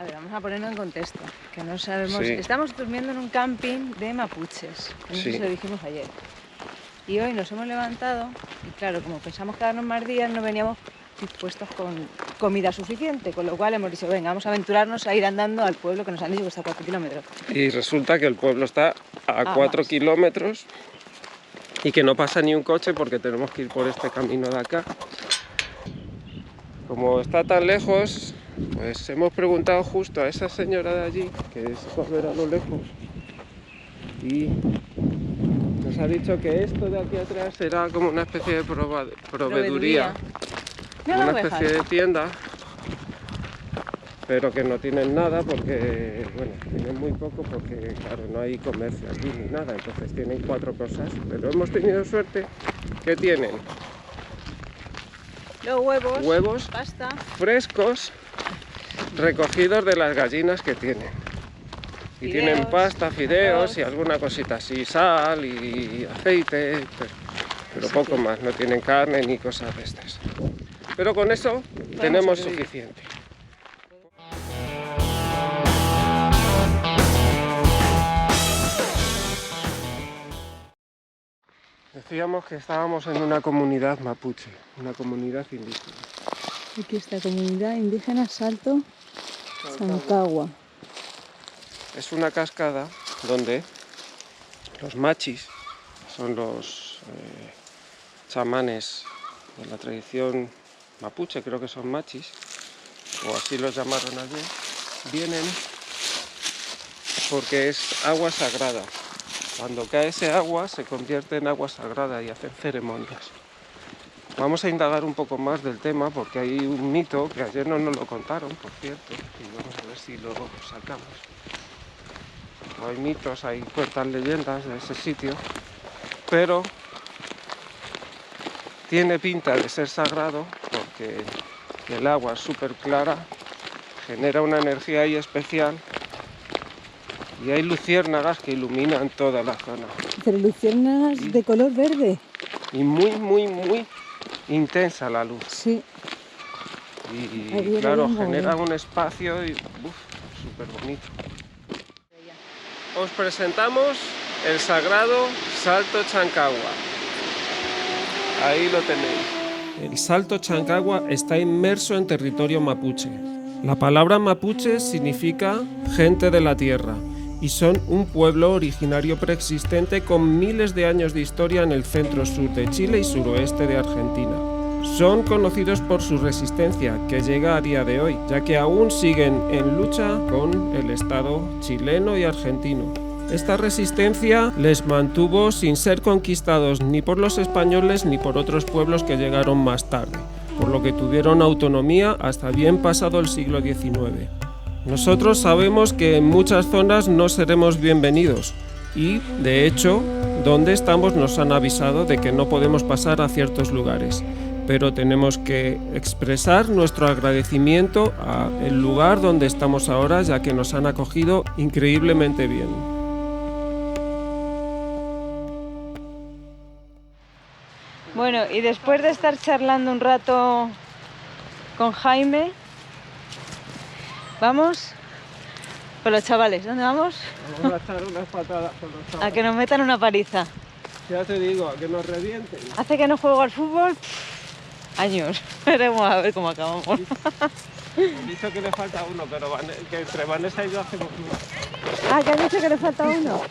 A ver, vamos a ponernos en contexto, que no sabemos... Sí. Estamos durmiendo en un camping de mapuches, no sé Sí. si lo dijimos ayer. Y hoy nos hemos levantado y claro, como pensamos quedarnos más días, no veníamos dispuestos con comida suficiente, con lo cual hemos dicho, venga, vamos a aventurarnos a ir andando al pueblo que nos han dicho que está a 4 kilómetros. Y resulta que el pueblo está a 4 más. kilómetros y que no pasa ni un coche porque tenemos que ir por este camino de acá. Como está tan lejos, pues hemos preguntado justo a esa señora de allí, que es ver a lo lejos, y nos ha dicho que esto de aquí atrás será como una especie de proveeduría, Mira una las especie de ovejas. tienda, pero que no tienen nada porque, bueno, tienen muy poco porque, claro, no hay comercio aquí ni nada, entonces tienen 4 cosas, pero hemos tenido suerte que tienen Los huevos pasta. frescos recogidos de las gallinas que tienen. Y Fideos, tienen pasta, fideos arroz. y alguna cosita así, sal y aceite, pero Sí, poco sí. más, no tienen carne ni cosas de estas. Pero con eso tenemos sobrevivir. suficiente. Decíamos que estábamos en una comunidad mapuche, una comunidad indígena. Aquí está comunidad indígena Salto Chancagua. Es una cascada donde los machis, son los chamanes de la tradición mapuche, creo que son machis, o así los llamaron allí, vienen porque es agua sagrada. Cuando cae ese agua se convierte en agua sagrada y hacen ceremonias. Vamos a indagar un poco más del tema porque hay un mito que ayer no nos lo contaron, por cierto, y vamos a ver si lo sacamos. Hay mitos, hay cuentan leyendas de ese sitio, pero tiene pinta de ser sagrado porque el agua es súper clara, genera una energía ahí especial y hay luciérnagas que iluminan toda la zona. Pero luciérnagas de color verde. Y muy intensa la luz. Sí. Y claro, genera un espacio y súper bonito. Os presentamos el sagrado Salto Chancagua. Ahí lo tenéis. El Salto Chancagua está inmerso en territorio mapuche. La palabra mapuche significa gente de la tierra y son un pueblo originario preexistente con miles de años de historia en el centro-sur de Chile y suroeste de Argentina. Son conocidos por su resistencia, que llega a día de hoy, ya que aún siguen en lucha con el Estado chileno y argentino. Esta resistencia les mantuvo sin ser conquistados ni por los españoles ni por otros pueblos que llegaron más tarde, por lo que tuvieron autonomía hasta bien pasado el siglo XIX. Nosotros sabemos que en muchas zonas no seremos bienvenidos y, de hecho, donde estamos nos han avisado de que no podemos pasar a ciertos lugares. Pero tenemos que expresar nuestro agradecimiento al lugar donde estamos ahora, ya que nos han acogido increíblemente bien. Bueno, y después de estar charlando un rato con Jaime, vamos con los chavales. ¿Dónde vamos? Vamos a echar unas patadas con los chavales. A que nos metan una paliza. Ya te digo, a que nos revienten. Hace que no juego al fútbol años. Veremos a ver cómo acabamos. He dicho que le falta uno, pero que entre Vanessa y yo hacemos uno. Ah, ¿que has dicho que le falta uno?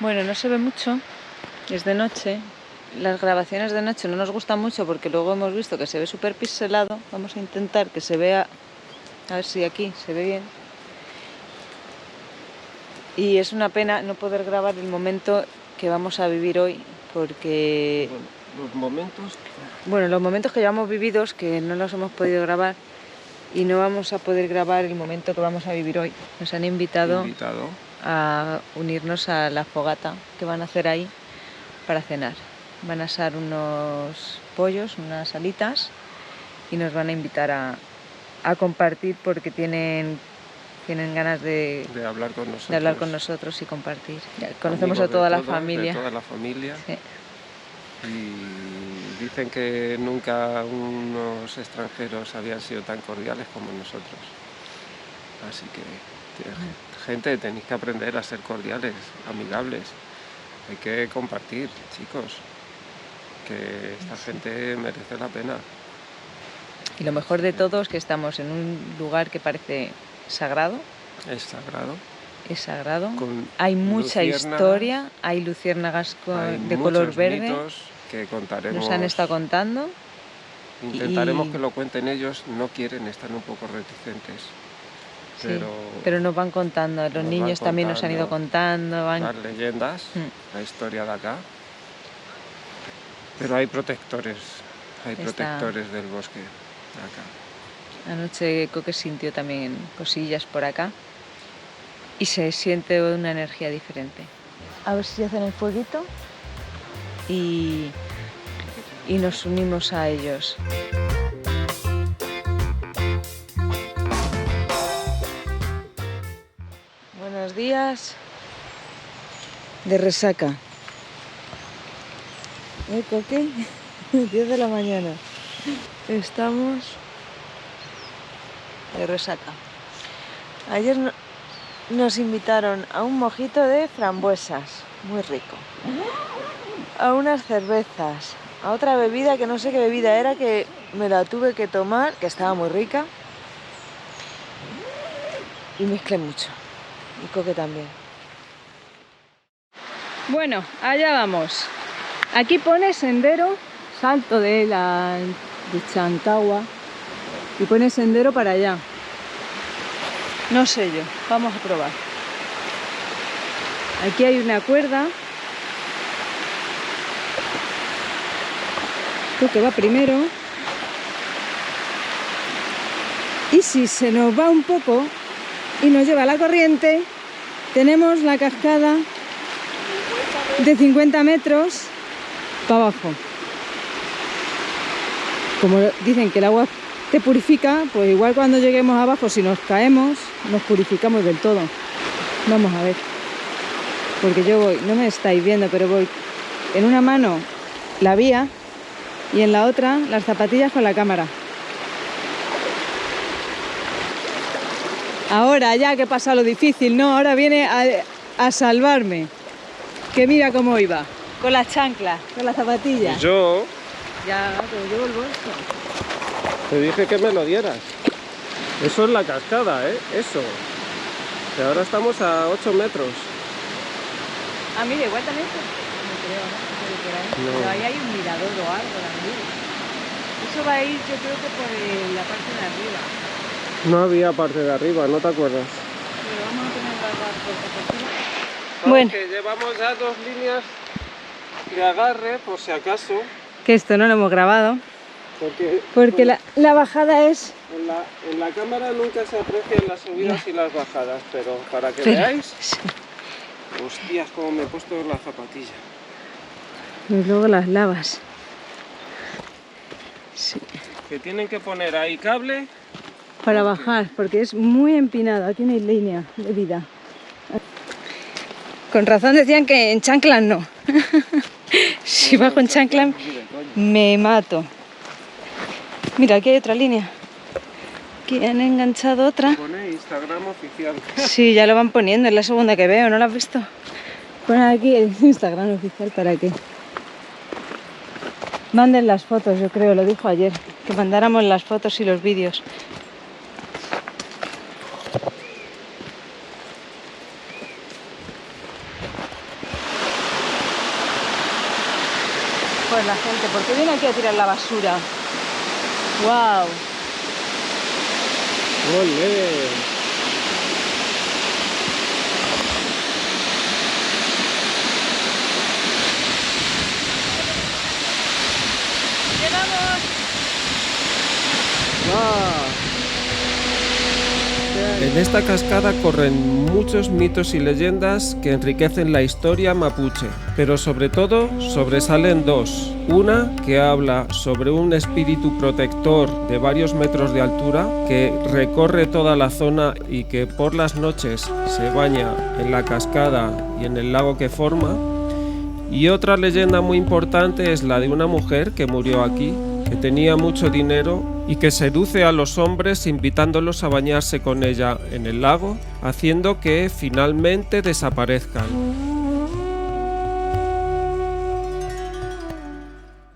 Bueno, no se ve mucho, es de noche. Las grabaciones de noche no nos gustan mucho porque luego hemos visto que se ve súper pixelado. Vamos a intentar que se vea, a ver si aquí se ve bien. Y es una pena no poder grabar el momento que vamos a vivir hoy porque... los momentos que llevamos vividos que no los hemos podido grabar y no vamos a poder grabar el momento que vamos a vivir hoy. Nos han invitado a unirnos a la fogata que van a hacer ahí para cenar. van a asar unos pollos, unas alitas, y nos van a invitar a compartir porque tienen ganas de hablar con nosotros. De hablar con nosotros y compartir. Ya conocemos a toda la familia. De toda la familia. Sí. Y dicen que nunca unos extranjeros habían sido tan cordiales como nosotros. Así que, gente, tenéis que aprender a ser cordiales, amigables. Hay que compartir, chicos. Que esta gente merece la pena. Y lo mejor de todo es que estamos en un lugar que parece sagrado. Es sagrado. Es sagrado. Con hay mucha historia, hay luciérnagas de color verde. Mitos que contaremos. Nos han estado contando. Intentaremos que lo cuenten ellos, no quieren, están un poco reticentes. Pero nos van contando, los niños también nos han ido contando. Las leyendas, la historia de acá. Pero hay protectores del bosque de acá. Anoche Coque sintió también cosillas por acá y se siente una energía diferente. A ver si hacen el fueguito y nos unimos a ellos. Buenos días de resaca. Coque, 10 de la mañana. Estamos de resaca. Ayer nos invitaron a un mojito de frambuesas, muy rico. A unas cervezas, a otra bebida que no sé qué bebida era, que me la tuve que tomar, que estaba muy rica. Y mezclé mucho. Y Coque también. Bueno, allá vamos. Aquí pone sendero, salto de Chancagua, y pone sendero para allá. No sé yo, vamos a probar. Aquí hay una cuerda. Creo que va primero. Y si se nos va un poco y nos lleva la corriente, tenemos la cascada de 50 metros para abajo. Como dicen que el agua te purifica, pues igual cuando lleguemos abajo, si nos caemos, nos purificamos del todo. Vamos a ver. Porque yo voy, no me estáis viendo, pero voy en una mano la vía y en la otra las zapatillas con la cámara. Ahora ya que he pasado lo difícil, no, ahora viene a salvarme. Que mira cómo iba, con las chanclas, con las zapatillas. Yo ya, pero llevo el bolso. Te dije que me lo dieras. Eso es la cascada, ¿eh? Eso. Y ahora estamos a 8 metros. Ah, mira, igual también. No creo, ¿no? No. Pero ahí hay un mirador o algo también. Eso va a ir, yo creo que por la parte de arriba. No había parte de arriba, ¿no te acuerdas? Pero vamos a tener las puertas por encima. Bueno, que llevamos ya 2 líneas de agarre, por si acaso. Que esto no lo hemos grabado. Porque la bajada es... En la cámara nunca se aprecian las subidas y las bajadas, pero para que veáis... Sí. Hostias, cómo me he puesto la zapatilla. Y luego las lavas. Sí. Que tienen que poner ahí cable... Para bajar, porque es muy empinado. Aquí no hay línea de vida. Con razón decían que en chanclas no. Si bajo en chanclas me mato. Mira, aquí hay otra línea. Aquí han enganchado otra. Pone Instagram oficial. Sí, ya lo van poniendo, es la segunda que veo, ¿no lo has visto? Ponen aquí el Instagram oficial para que manden las fotos, yo creo, lo dijo ayer, que mandáramos las fotos y los vídeos. Pues la gente, ¿por qué viene aquí a tirar la basura? ¡Wow! ¡Olé! ¡Llegamos! ¡Ah! En esta cascada corren muchos mitos y leyendas que enriquecen la historia mapuche, pero sobre todo sobresalen dos. Una que habla sobre un espíritu protector de varios metros de altura que recorre toda la zona y que por las noches se baña en la cascada y en el lago que forma. Y otra leyenda muy importante es la de una mujer que murió aquí, que tenía mucho dinero y que seduce a los hombres invitándolos a bañarse con ella en el lago, haciendo que finalmente desaparezcan.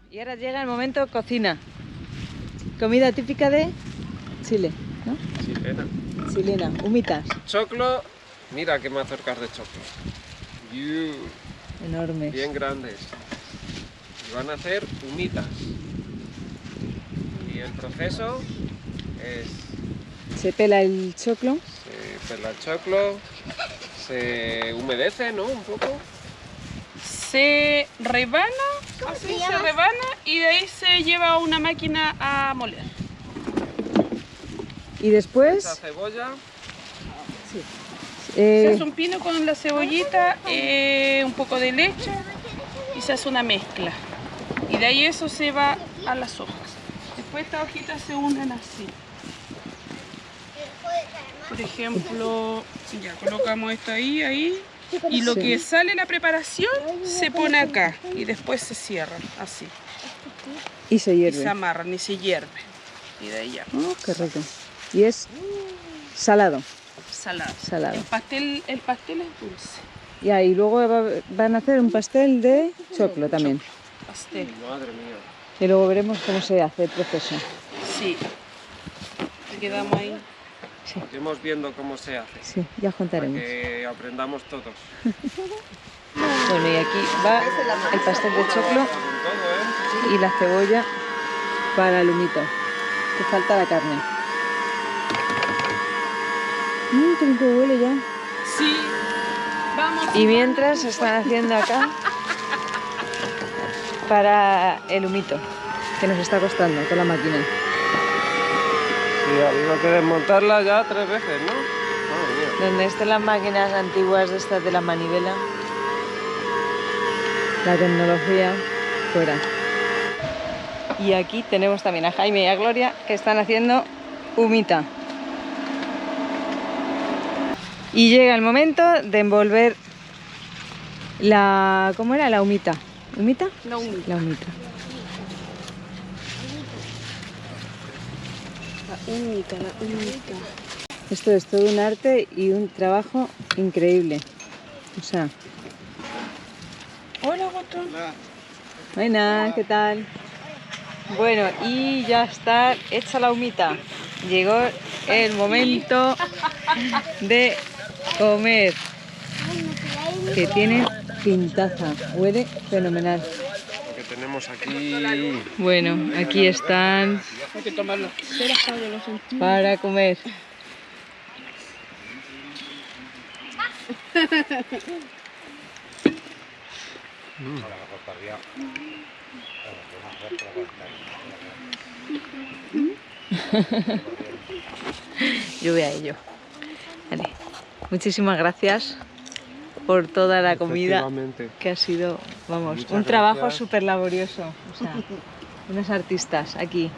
Y ahora llega el momento cocina. Comida típica de Chile, ¿no? Chilena. Chilena, humitas. Choclo, mira qué mazorcas de choclo. Enormes. Bien grandes. Y van a hacer humitas. Y el proceso es... Se pela el choclo. Se pela el choclo, se humedece, ¿no? Un poco. Se rebana, así se rebana y de ahí se lleva a una máquina a moler. Y después La cebolla. Se hace un pino con la cebollita, un poco de leche y se hace una mezcla. Y de ahí eso se va a las hojas. Después estas hojitas se unen así. Por ejemplo, ya colocamos esto ahí. Y lo que sale la preparación se pone acá y después se cierran así. Y se Y hierve. se amarran y se hierve. Y de ahí ya. Oh, qué rico. Y es salado. Salado. Salado. El pastel es dulce. Y ahí luego van a hacer un pastel de choclo también. Pastel. Madre mía. Y luego veremos cómo se hace el proceso. Sí. Quedamos ahí. Sí, Iremos viendo cómo se hace. sí, ya Para contaremos. que aprendamos todos. Bueno, y aquí va el pastel de choclo Con todo, ¿eh? y la cebolla para el humito. Que falta la carne. Qué rico huele ya. Sí. Vamos. Y mientras se están haciendo acá para el humito, que nos está costando con la máquina. Sí, ha habido que desmontarla ya 3 veces, ¿no? Madre mía. Donde estén las máquinas antiguas de estas de la manivela, la tecnología fuera. Y aquí tenemos también a Jaime y a Gloria que están haciendo humita. Y llega el momento de envolver la... ¿cómo era? La humita. ¿Humita? La humita. La humita. La humita. Esto es todo un arte y un trabajo increíble. O sea, Hola, botón. buenas, ¿qué tal? Bueno, y ya está hecha la humita. Llegó el momento de comer. Que tiene pintaza, huele fenomenal. Lo que tenemos aquí. Bueno, aquí están Hay que tomarlo. para comer. Yo voy a ello. Vale. Muchísimas gracias por toda la comida Efectivamente. que ha sido, vamos, Muchas un trabajo gracias. súper laborioso. O sea, unos artistas aquí.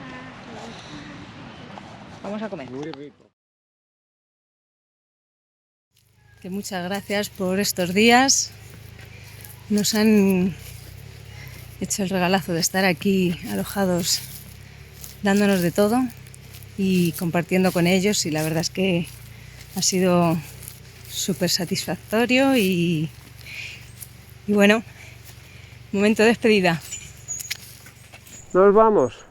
Vamos a comer. Muy rico. Que muchas gracias por estos días. Nos han hecho el regalazo de estar aquí alojados, dándonos de todo y compartiendo con ellos, y la verdad es que ha sido súper satisfactorio y bueno, momento de despedida. Nos vamos.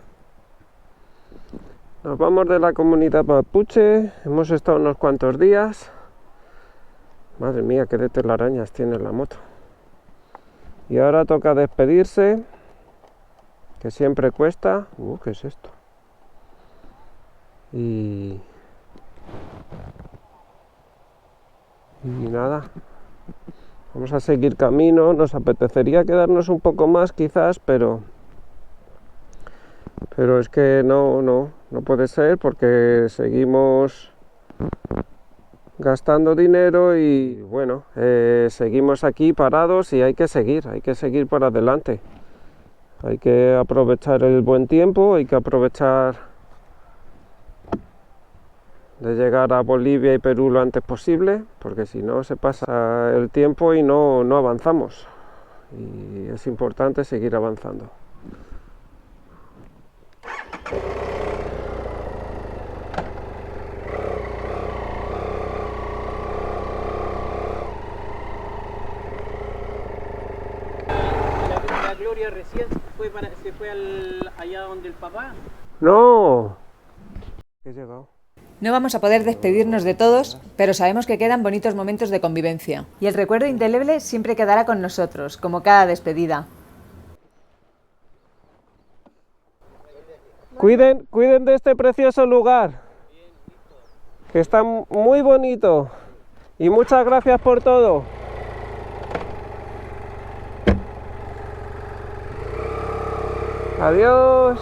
Nos vamos de la comunidad mapuche. Hemos estado unos cuantos días. Madre mía, qué de telarañas tiene la moto. Y ahora toca despedirse, que siempre cuesta. ¿Qué es esto? Y nada, vamos a seguir camino. Nos apetecería quedarnos un poco más quizás, pero es que no puede ser, porque seguimos gastando dinero y bueno, seguimos aquí parados y hay que seguir para adelante. Hay que aprovechar el buen tiempo, hay que aprovechar de llegar a Bolivia y Perú lo antes posible, porque si no se pasa el tiempo y no avanzamos. Y es importante seguir avanzando. La Gloria recién se fue allá donde el papá. ¡No! He llegado. No vamos a poder despedirnos de todos, pero sabemos que quedan bonitos momentos de convivencia. Y el recuerdo indeleble siempre quedará con nosotros, como cada despedida. Cuiden de este precioso lugar, que está muy bonito. Y muchas gracias por todo. Adiós.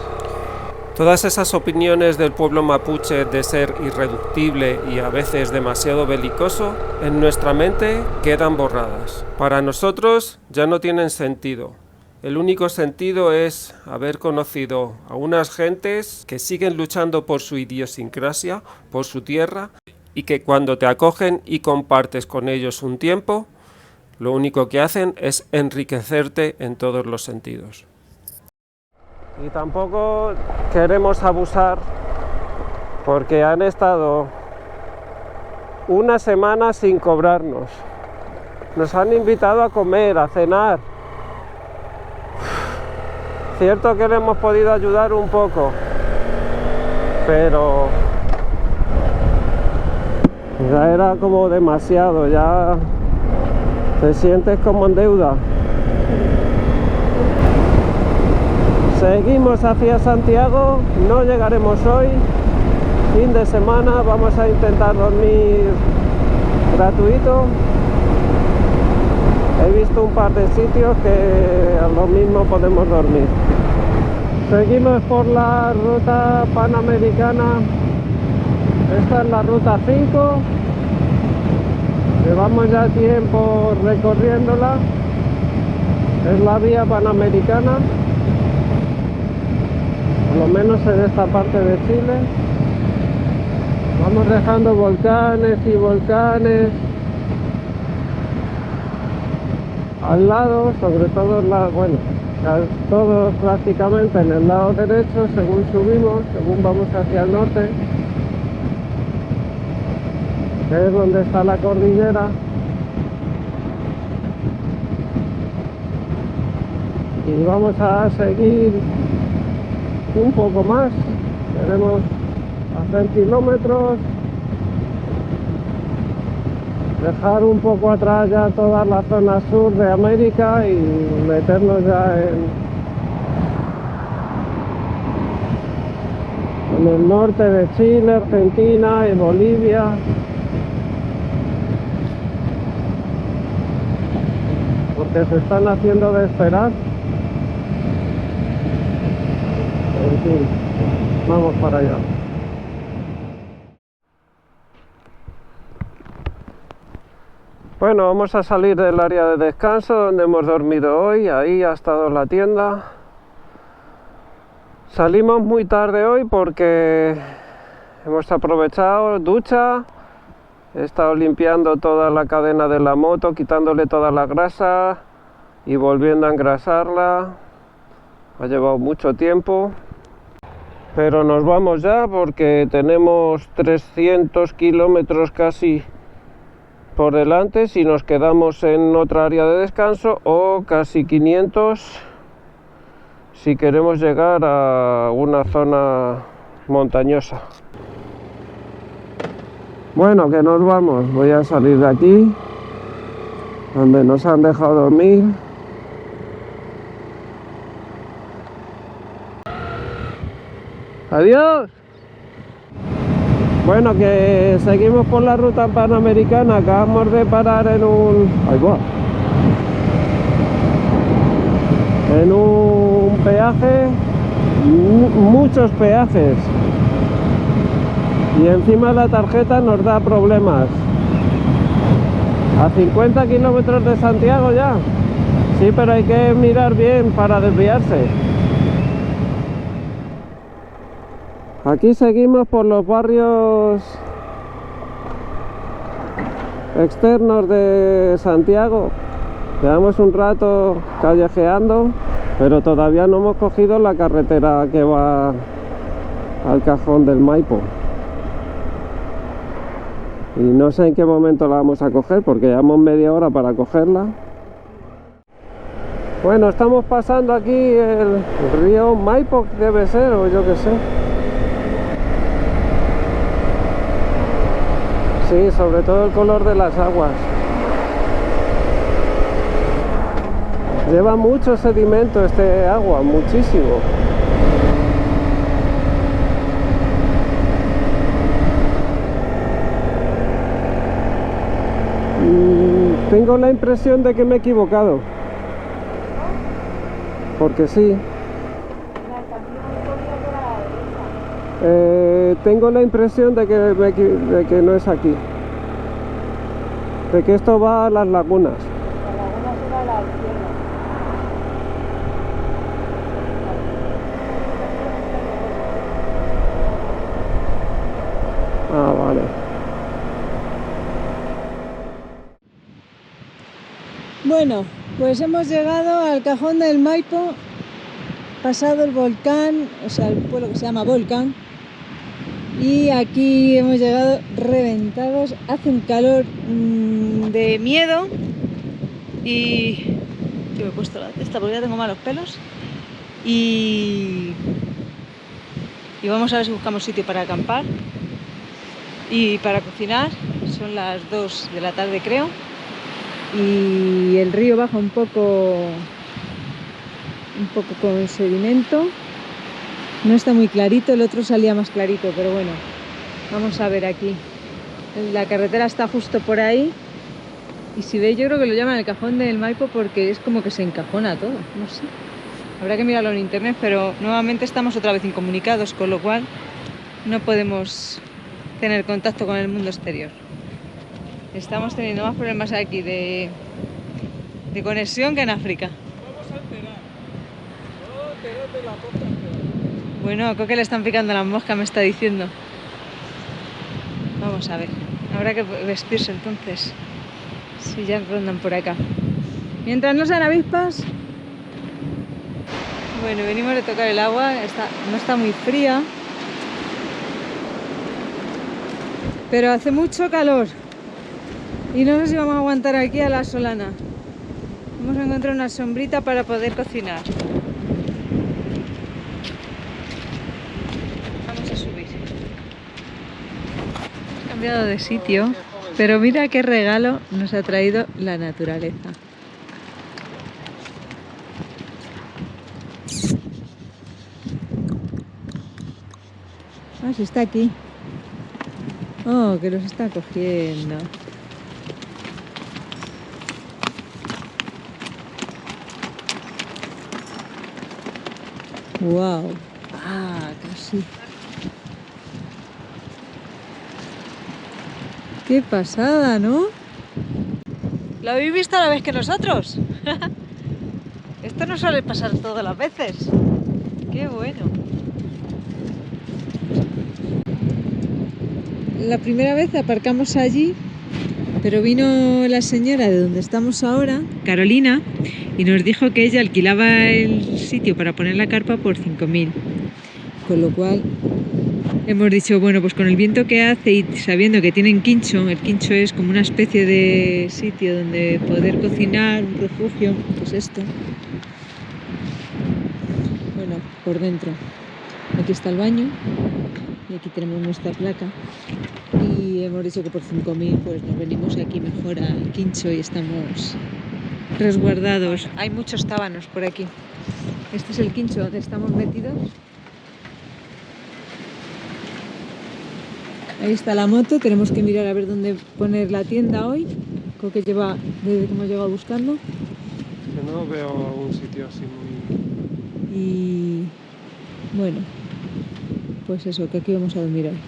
Todas esas opiniones del pueblo mapuche de ser irreductible y a veces demasiado belicoso, en nuestra mente quedan borradas. Para nosotros ya no tienen sentido. El único sentido es haber conocido a unas gentes que siguen luchando por su idiosincrasia, por su tierra, y que cuando te acogen y compartes con ellos un tiempo, lo único que hacen es enriquecerte en todos los sentidos. Y tampoco queremos abusar porque han estado una semana sin cobrarnos. Nos han invitado a comer, a cenar. Cierto que le hemos podido ayudar un poco, pero ya era como demasiado, ya te sientes como en deuda. Seguimos hacia Santiago, no llegaremos hoy, fin de semana, vamos a intentar dormir gratuito. He visto un par de sitios que a lo mismo podemos dormir. Seguimos por la ruta panamericana, esta es la ruta 5, llevamos ya tiempo recorriéndola, es la vía panamericana. Por lo menos en esta parte de Chile. Vamos dejando volcanes y volcanes al lado, sobre todo todos prácticamente en el lado derecho, según subimos, según vamos hacia el norte, que es donde está la cordillera. Y vamos a seguir un poco más, queremos hacer kilómetros, dejar un poco atrás ya toda la zona sur de América y meternos ya en el norte de Chile, Argentina y Bolivia. Porque se están haciendo de esperar. En fin, vamos para allá. Bueno, vamos a salir del área de descanso donde hemos dormido hoy. Ahí ha estado la tienda. Salimos muy tarde hoy porque hemos aprovechado ducha. He estado limpiando toda la cadena de la moto, quitándole toda la grasa y volviendo a engrasarla. Ha llevado mucho tiempo. Pero nos vamos ya porque tenemos 300 kilómetros casi por delante si nos quedamos en otra área de descanso, o casi 500 si queremos llegar a una zona montañosa. Bueno, que nos vamos. Voy a salir de aquí, donde nos han dejado dormir. ¡Adiós! Bueno, que seguimos por la ruta panamericana. Acabamos de parar en un... ¡Ahí va! En un peaje, muchos peajes. Y encima la tarjeta nos da problemas. A 50 kilómetros de Santiago ya. Sí, pero hay que mirar bien para desviarse. Aquí seguimos por los barrios externos de Santiago. Llevamos un rato callejeando, pero todavía no hemos cogido la carretera que va al Cajón del Maipo. Y no sé en qué momento la vamos a coger, porque llevamos media hora para cogerla. Bueno, estamos pasando aquí el río Maipo, debe ser, o yo qué sé. Sí, sobre todo el color de las aguas. Lleva mucho sedimento este agua, muchísimo. Tengo la impresión de que me he equivocado. Porque sí. Tengo la impresión de que no es aquí. De que esto va a las lagunas. La laguna será a la izquierda. Ah, vale. Bueno, pues hemos llegado al Cajón del Maipo, pasado el volcán, o sea, el pueblo que se llama Volcán, y aquí hemos llegado reventados. Hace un calor de miedo y yo me he puesto la cesta porque ya tengo malos pelos y vamos a ver si buscamos sitio para acampar y para cocinar. Son las 2 de la tarde, creo. Y el río baja un poco con el sedimento, no está muy clarito, el otro salía más clarito, pero bueno, vamos a ver aquí. La carretera está justo por ahí y si veis, yo creo que lo llaman el Cajón del Maipo porque es como que se encajona todo, no sé, habrá que mirarlo en internet, pero nuevamente estamos otra vez incomunicados, con lo cual no podemos tener contacto con el mundo exterior. Estamos teniendo más problemas aquí de conexión que en África. Vamos a enterar. No, enterate la poca. Bueno, creo que le están picando las moscas, me está diciendo. Vamos a ver. Habrá que vestirse entonces. Si ya rondan por acá. Mientras no sean avispas. Bueno, venimos de tocar el agua. No está muy fría. Pero hace mucho calor. Y no sé si vamos a aguantar aquí a la solana. Vamos a encontrar una sombrita para poder cocinar. Vamos a subir. Hemos cambiado de sitio, pero mira qué regalo nos ha traído la naturaleza. Ah, sí está aquí. Oh, que los está cogiendo. Wow. Ah, casi. Qué pasada, ¿no? ¿Lo habéis visto a la vez que nosotros? Esto no suele pasar todas las veces. Qué bueno. La primera vez aparcamos allí, pero vino la señora de donde estamos ahora, Carolina, y nos dijo que ella alquilaba el sitio para poner la carpa por 5.000. Con lo cual hemos dicho, bueno, pues con el viento que hace y sabiendo que tienen quincho, el quincho es como una especie de sitio donde poder cocinar, un refugio, pues esto. Bueno, por dentro. Aquí está el baño y aquí tenemos nuestra placa. Y hemos dicho que por 5.000 pues nos venimos aquí mejor al quincho y estamos resguardados. Hay muchos tábanos por aquí. Este es el quincho donde estamos metidos. Ahí está la moto, tenemos que mirar a ver dónde poner la tienda hoy. Creo que lleva, desde que hemos llegado buscando. Que no veo un sitio así muy... Y bueno, pues eso, que aquí vamos a dormir hoy.